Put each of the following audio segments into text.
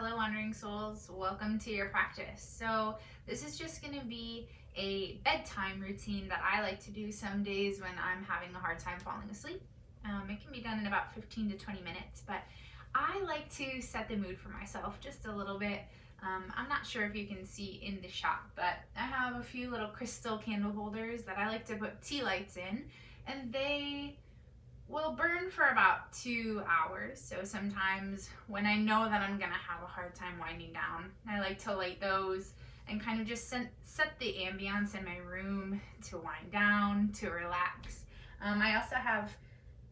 Hello Wandering Souls, welcome to your practice. So this is just going to be a bedtime routine that I like to do some days when I'm having a hard time falling asleep. It can be done in about 15 to 20 minutes, but I like to set the mood for myself just a little bit. I'm not sure if you can see in the shop, but I have a few little crystal candle holders that I like to put tea lights in, and they will burn for about 2 hours. So sometimes when I know that I'm gonna have a hard time winding down, I like to light those and kind of just set the ambience in my room to wind down, to relax. I also have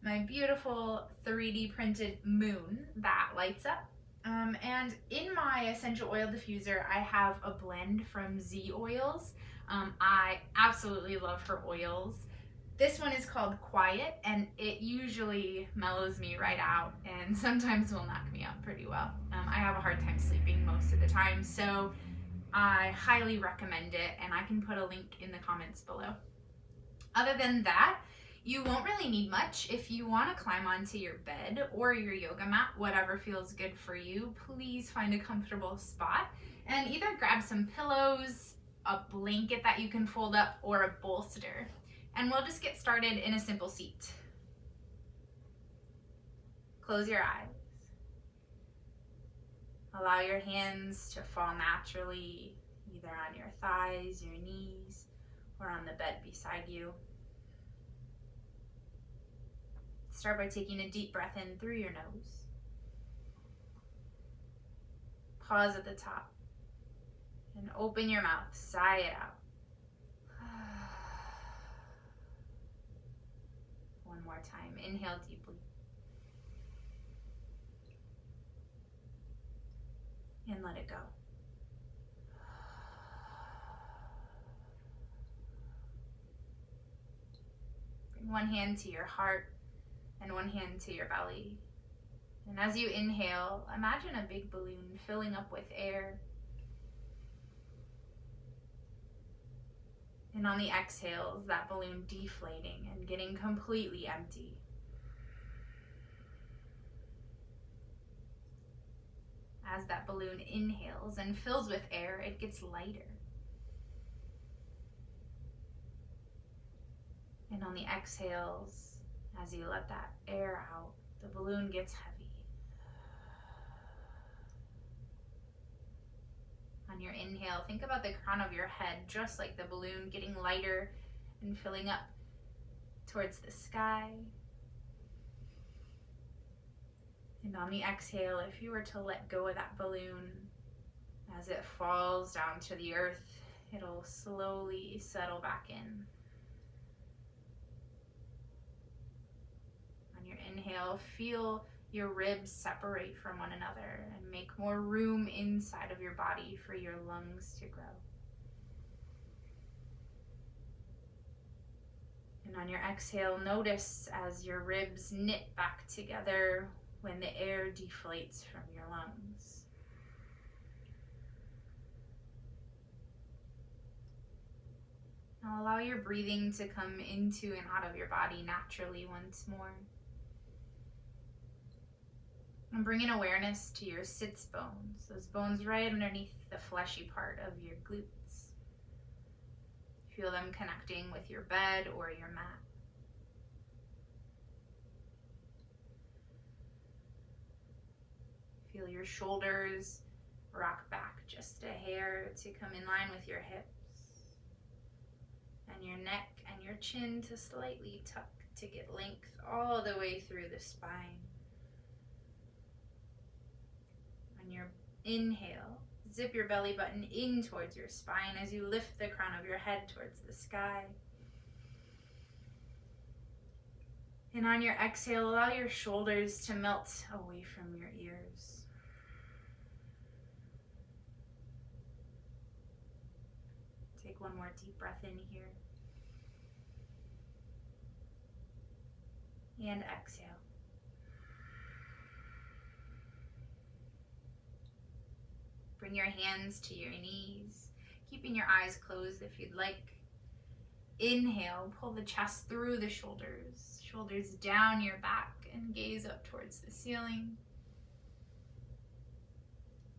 my beautiful 3D printed moon that lights up. And in my essential oil diffuser, I have a blend from Z Oils. I absolutely love her oils. This one is called Quiet, and it usually mellows me right out and sometimes will knock me out pretty well. I have a hard time sleeping most of the time, so I highly recommend it, and I can put a link in the comments below. Other than that, you won't really need much. If you want to climb onto your bed or your yoga mat, whatever feels good for you, please find a comfortable spot and either grab some pillows, a blanket that you can fold up, or a bolster. And we'll just get started in a simple seat. Close your eyes. Allow your hands to fall naturally, either on your thighs, your knees, or on the bed beside you. Start by taking a deep breath in through your nose. Pause at the top and open your mouth, sigh it out. One more time. Inhale deeply. And let it go. Bring one hand to your heart and one hand to your belly. And as you inhale, imagine a big balloon filling up with air. And on the exhales, that balloon deflating and getting completely empty. As that balloon inhales and fills with air, it gets lighter. And on the exhales, as you let that air out, the balloon gets heavy. On your inhale, think about the crown of your head, just like the balloon, getting lighter and filling up towards the sky. And on the exhale, if you were to let go of that balloon, as it falls down to the earth, it'll slowly settle back in. On your inhale, feel your ribs separate from one another and make more room inside of your body for your lungs to grow. And on your exhale, notice as your ribs knit back together when the air deflates from your lungs. Now allow your breathing to come into and out of your body naturally once more. And bring an awareness to your sits bones, those bones right underneath the fleshy part of your glutes. Feel them connecting with your bed or your mat. Feel your shoulders rock back just a hair to come in line with your hips. And your neck and your chin to slightly tuck to get length all the way through the spine. On your inhale, zip your belly button in towards your spine as you lift the crown of your head towards the sky. And on your exhale, allow your shoulders to melt away from your ears. Take one more deep breath in here. And exhale. Bring your hands to your knees, keeping your eyes closed if you'd like. Inhale, pull the chest through the shoulders, shoulders down your back, and gaze up towards the ceiling.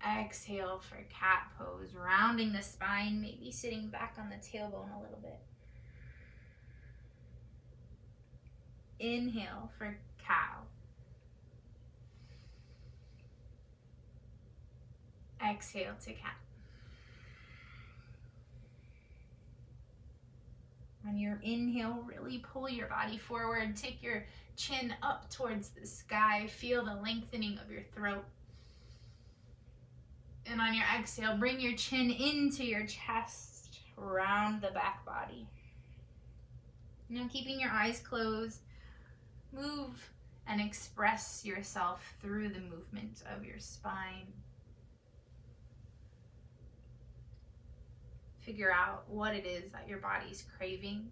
Exhale for cat pose, rounding the spine, maybe sitting back on the tailbone a little bit. Inhale for cow. Exhale to cat. On your inhale, really pull your body forward. Take your chin up towards the sky. Feel the lengthening of your throat. And on your exhale, bring your chin into your chest, round the back body. Now keeping your eyes closed, move and express yourself through the movement of your spine. Figure out what it is that your body's craving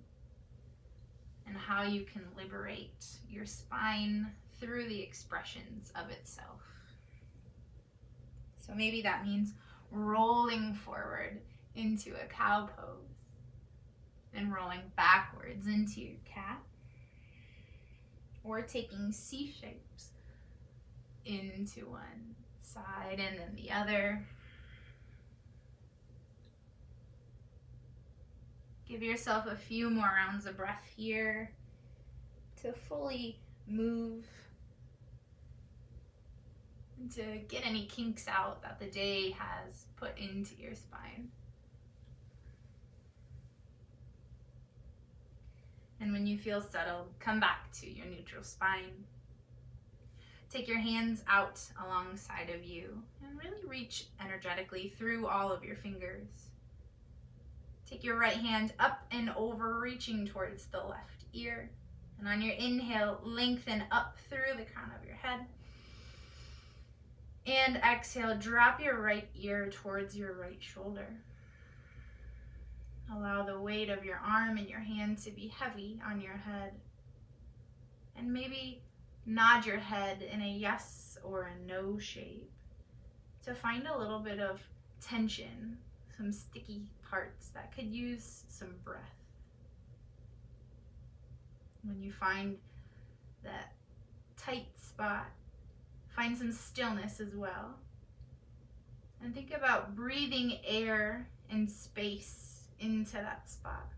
and how you can liberate your spine through the expressions of itself. So maybe that means rolling forward into a cow pose, then rolling backwards into your cat, or taking C shapes into one side and then the other. Give yourself a few more rounds of breath here to fully move and to get any kinks out that the day has put into your spine. And when you feel settled, come back to your neutral spine. Take your hands out alongside of you and really reach energetically through all of your fingers. Take your right hand up and over, reaching towards the left ear. And on your inhale, lengthen up through the crown of your head. And exhale, drop your right ear towards your right shoulder. Allow the weight of your arm and your hand to be heavy on your head. And maybe nod your head in a yes or a no shape to find a little bit of tension, some sticky parts that could use some breath. When you find that tight spot, find some stillness as well. And think about breathing air and space into that spot.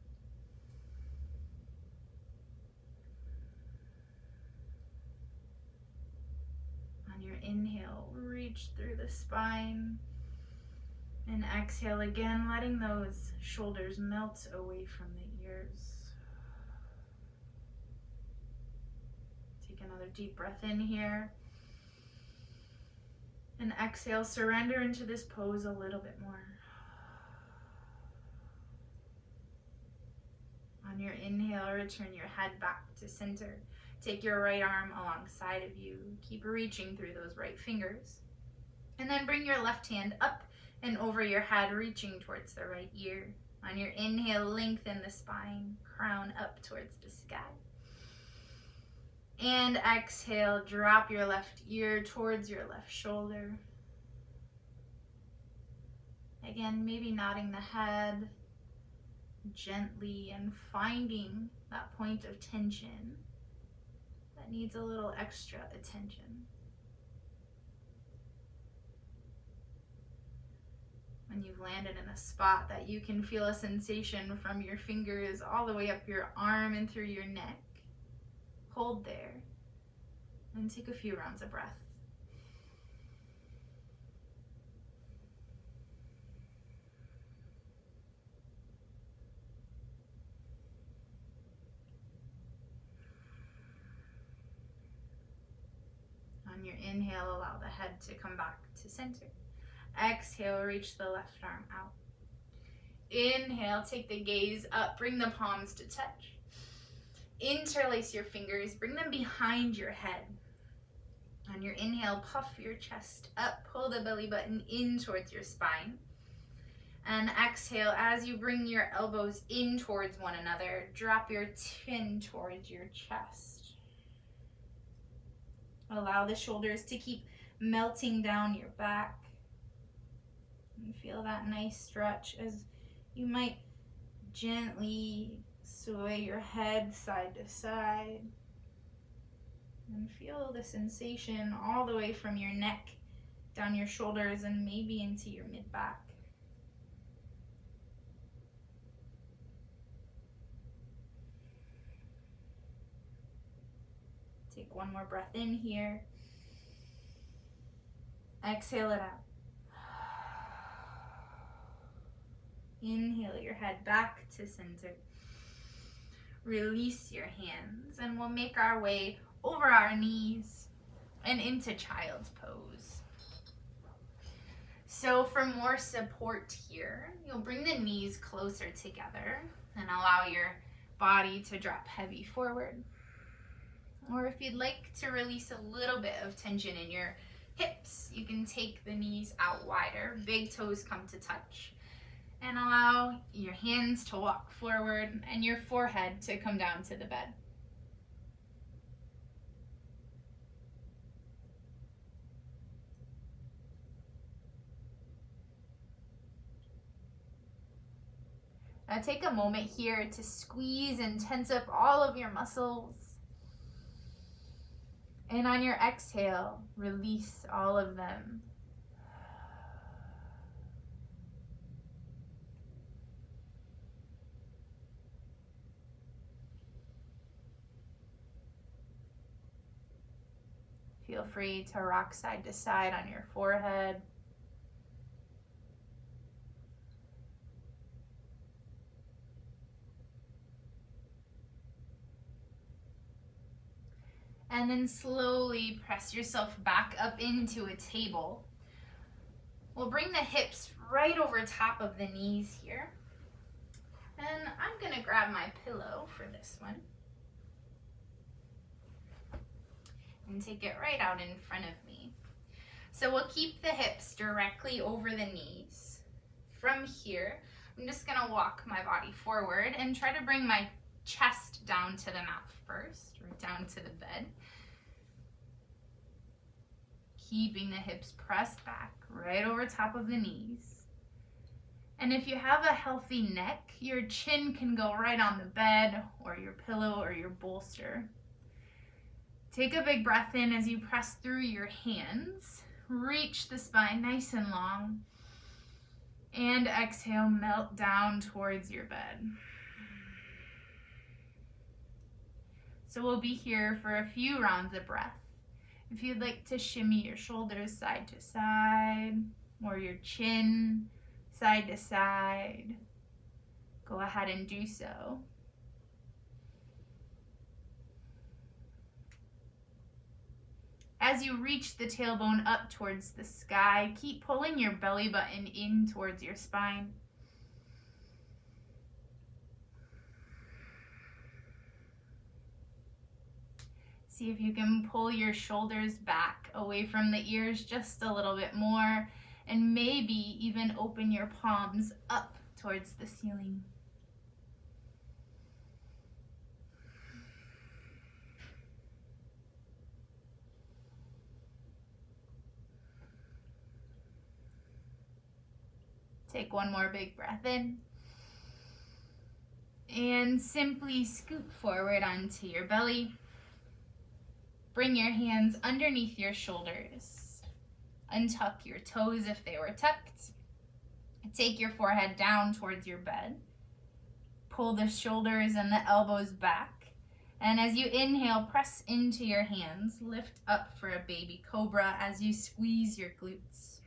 On your inhale, reach through the spine. And exhale again, letting those shoulders melt away from the ears. Take another deep breath in here. And exhale, surrender into this pose a little bit more. On your inhale, return your head back to center. Take your right arm alongside of you. Keep reaching through those right fingers. And then bring your left hand up and over your head, reaching towards the right ear. On your inhale, lengthen the spine, crown up towards the sky. And exhale, drop your left ear towards your left shoulder. Again, maybe nodding the head gently and finding that point of tension that needs a little extra attention. When you've landed in a spot that you can feel a sensation from your fingers all the way up your arm and through your neck, hold there and take a few rounds of breath. On your inhale, allow the head to come back to center. Exhale, reach the left arm out. Inhale, take the gaze up, bring the palms to touch. Interlace your fingers, bring them behind your head. On your inhale, puff your chest up, pull the belly button in towards your spine. And exhale, as you bring your elbows in towards one another, drop your chin towards your chest. Allow the shoulders to keep melting down your back. And feel that nice stretch as you might gently sway your head side to side. And feel the sensation all the way from your neck down your shoulders and maybe into your mid-back. Take one more breath in here. Exhale it out. Inhale your head back to center. Release your hands, and we'll make our way over our knees and into child's pose. So for more support here, you'll bring the knees closer together and allow your body to drop heavy forward. Or if you'd like to release a little bit of tension in your hips, you can take the knees out wider, big toes come to touch, and allow your hands to walk forward and your forehead to come down to the bed. Now take a moment here to squeeze and tense up all of your muscles. And on your exhale, release all of them. Feel free to rock side to side on your forehead. And then slowly press yourself back up into a table. We'll bring the hips right over top of the knees here. And I'm gonna grab my pillow for this one. And take it right out in front of me. So we'll keep the hips directly over the knees. From here, I'm just gonna walk my body forward and try to bring my chest down to the mat first, or down to the bed. Keeping the hips pressed back right over top of the knees. And if you have a healthy neck, your chin can go right on the bed or your pillow or your bolster. Take a big breath in as you press through your hands. Reach the spine nice and long. And exhale, melt down towards your bed. So we'll be here for a few rounds of breath. If you'd like to shimmy your shoulders side to side, or your chin side to side, go ahead and do so. As you reach the tailbone up towards the sky, keep pulling your belly button in towards your spine. See if you can pull your shoulders back away from the ears just a little bit more, and maybe even open your palms up towards the ceiling. Take one more big breath in. And simply scoot forward onto your belly. Bring your hands underneath your shoulders. Untuck your toes if they were tucked. Take your forehead down towards your bed. Pull the shoulders and the elbows back. And as you inhale, press into your hands. Lift up for a baby cobra as you squeeze your glutes.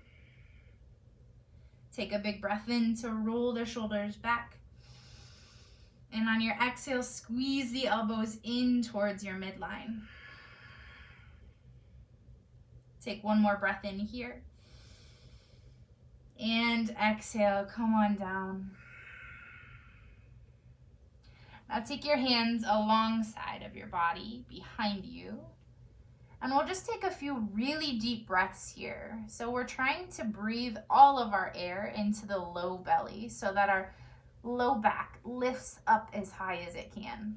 Take a big breath in to roll the shoulders back. And on your exhale, squeeze the elbows in towards your midline. Take one more breath in here. And exhale, come on down. Now take your hands alongside of your body, behind you. And we'll just take a few really deep breaths here. So we're trying to breathe all of our air into the low belly so that our low back lifts up as high as it can.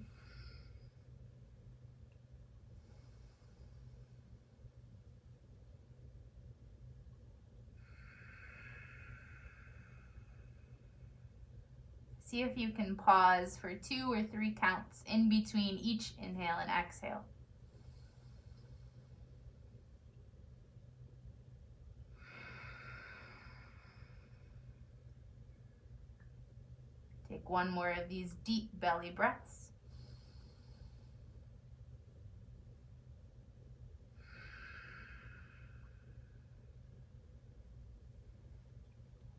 See if you can pause for 2 or 3 counts in between each inhale and exhale. Take one more of these deep belly breaths.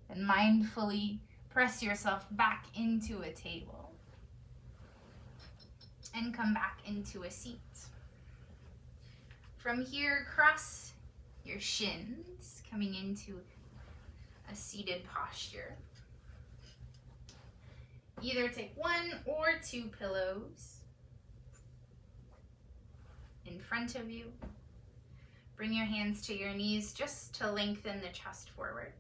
And mindfully press yourself back into a table and come back into a seat. From here, cross your shins, coming into a seated posture. Either take one or two pillows in front of you. Bring your hands to your knees just to lengthen the chest forward.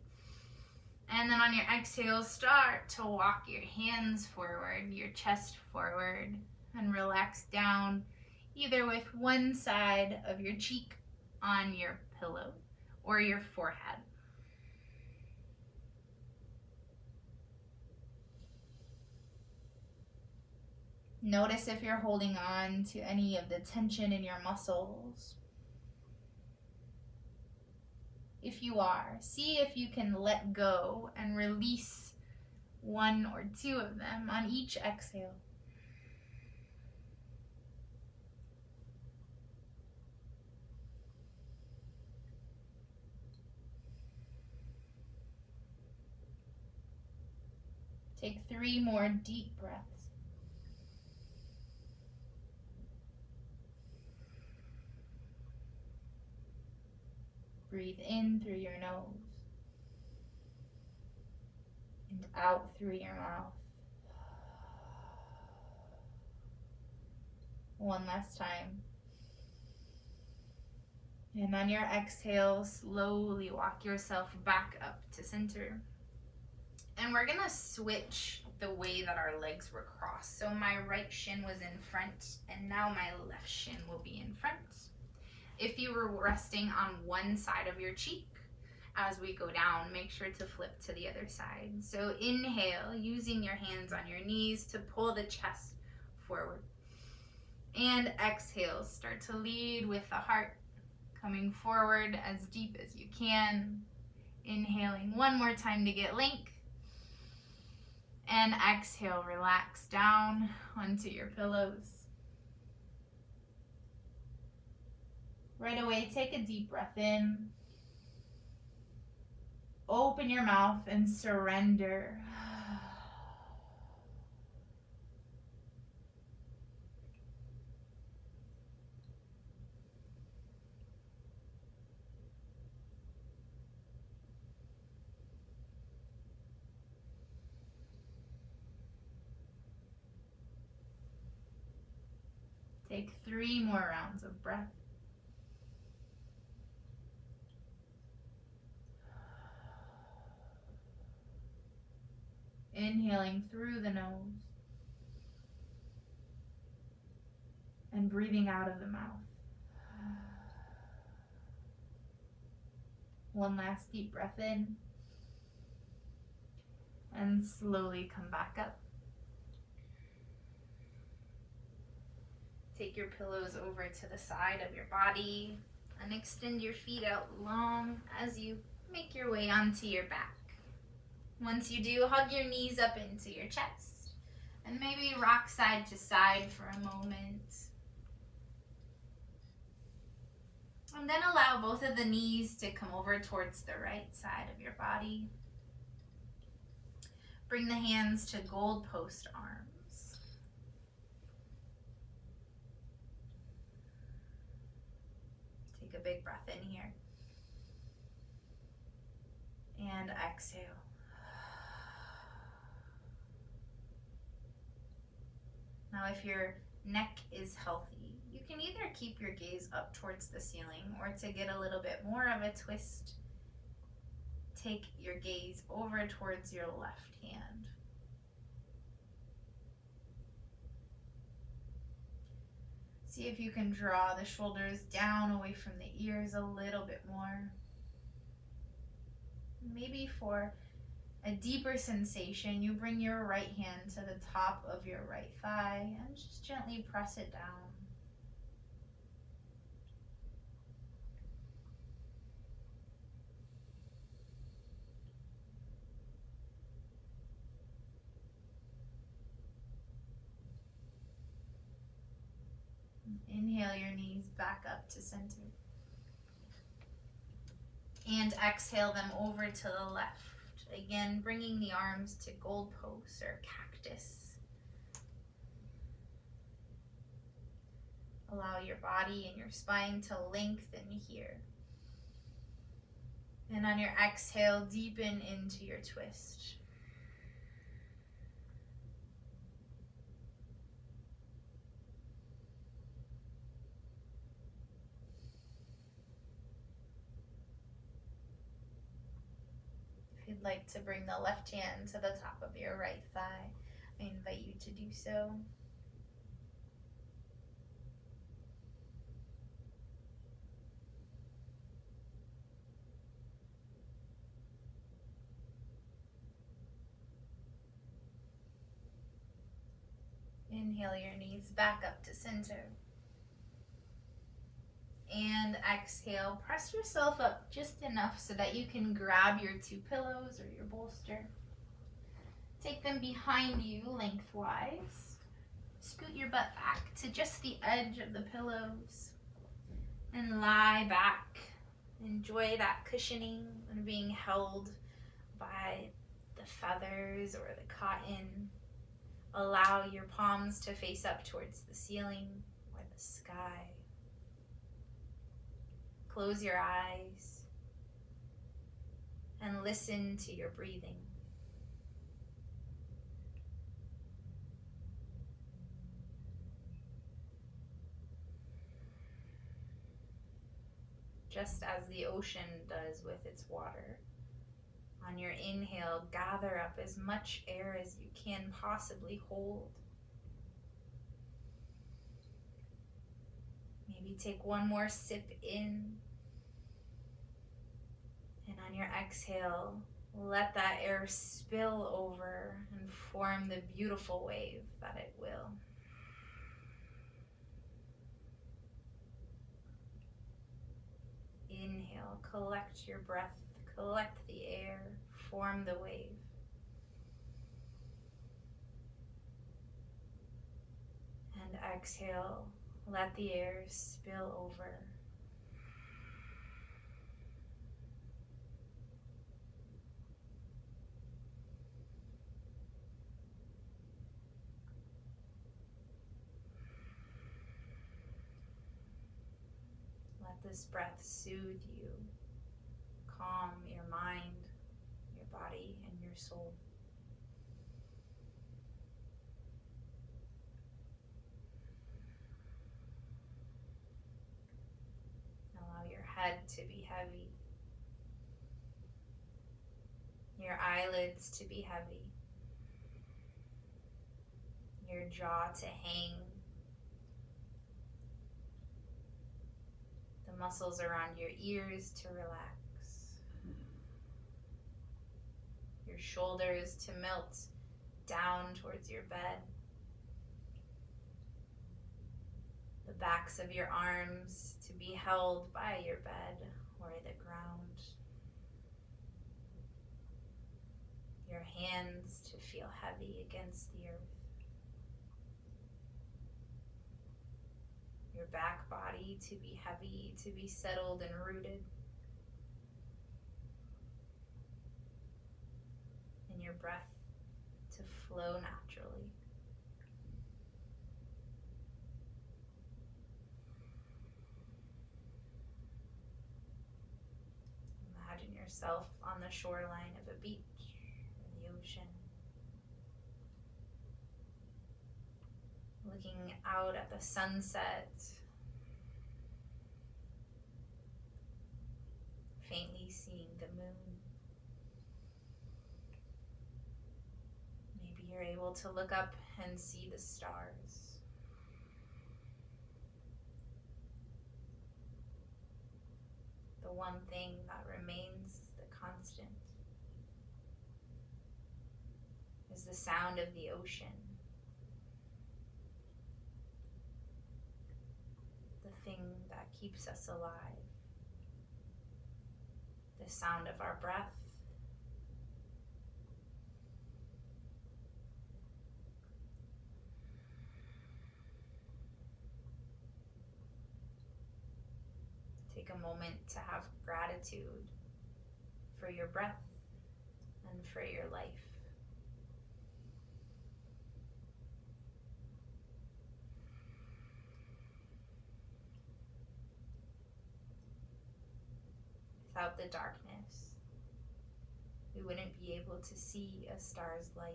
And then on your exhale, start to walk your hands forward, your chest forward, and relax down either with one side of your cheek on your pillow or your forehead. Notice if you're holding on to any of the tension in your muscles. If you are, see if you can let go and release one or two of them on each exhale. Take 3 more deep breaths. Breathe in through your nose and out through your mouth. One last time. And on your exhale, slowly walk yourself back up to center. And we're gonna switch the way that our legs were crossed. So my right shin was in front, and now my left shin will be in front. If you were resting on one side of your cheek, as we go down, make sure to flip to the other side. So inhale, using your hands on your knees to pull the chest forward. And exhale, start to lead with the heart, coming forward as deep as you can. Inhaling one more time to get length. And exhale, relax down onto your pillows. Right away, take a deep breath in. Open your mouth and surrender. Take 3 more rounds of breath. Inhaling through the nose and breathing out of the mouth. One last deep breath in and slowly come back up. Take your pillows over to the side of your body and extend your feet out long as you make your way onto your back. Once you do, hug your knees up into your chest and maybe rock side to side for a moment. And then allow both of the knees to come over towards the right side of your body. Bring the hands to gold post arms. Take a big breath in here. And exhale. Now, if your neck is healthy, you can either keep your gaze up towards the ceiling, or to get a little bit more of a twist, take your gaze over towards your left hand. See if you can draw the shoulders down away from the ears a little bit more. Maybe for a deeper sensation, you bring your right hand to the top of your right thigh and just gently press it down. Inhale your knees back up to center. And exhale them over to the left. Again, bringing the arms to goalposts or cactus. Allow your body and your spine to lengthen here. And on your exhale, deepen into your twist. If you'd like to bring the left hand to the top of your right thigh, I invite you to do so. Inhale your knees back up to center. And exhale, press yourself up just enough so that you can grab your two pillows or your bolster. Take them behind you lengthwise. Scoot your butt back to just the edge of the pillows and lie back. Enjoy that cushioning and being held by the feathers or the cotton. Allow your palms to face up towards the ceiling or the sky. Close your eyes and listen to your breathing. Just as the ocean does with its water. On your inhale, gather up as much air as you can possibly hold. Maybe take one more sip in. And on your exhale, let that air spill over and form the beautiful wave that it will. Inhale, collect your breath, collect the air, form the wave. And exhale, let the air spill over. Let this breath soothe you, calm your mind, your body, and your soul. Allow your head to be heavy, your eyelids to be heavy, your jaw to hang, the muscles around your ears to relax, your shoulders to melt down towards your bed, the backs of your arms to be held by your bed or the ground, your hands to feel heavy against the earth, your back body to be heavy, to be settled and rooted, and your breath to flow naturally. Imagine yourself on the shoreline of a beach or the ocean, looking out at the sunset, faintly seeing the moon. Maybe you're able to look up and see the stars. The one thing that remains the constant is the sound of the ocean. The thing that keeps us alive. The sound of our breath. a moment to have gratitude for your breath and for your life. Without the darkness, we wouldn't be able to see a star's light.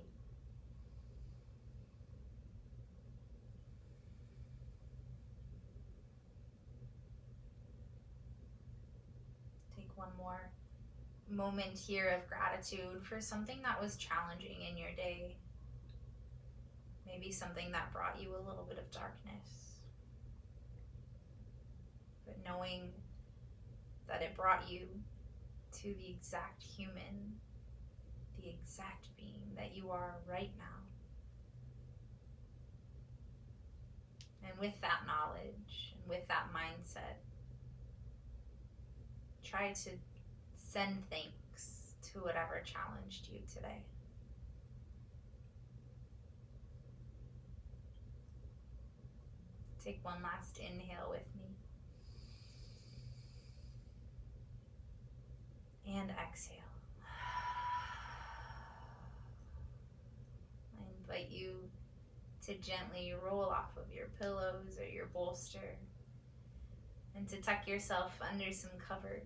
Take one more moment here of gratitude for something that was challenging in your day. Maybe something that brought you a little bit of darkness. But knowing that it brought you to the exact human, the exact being that you are right now. And with that knowledge and with that mindset, try to send thanks to whatever challenged you today. Take one last inhale with me. And exhale. I invite you to gently roll off of your pillows or your bolster and to tuck yourself under some covers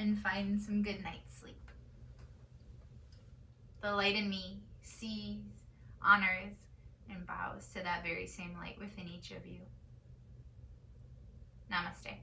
and find some good night's sleep. The light in me sees, honors, and bows to that very same light within each of you. Namaste.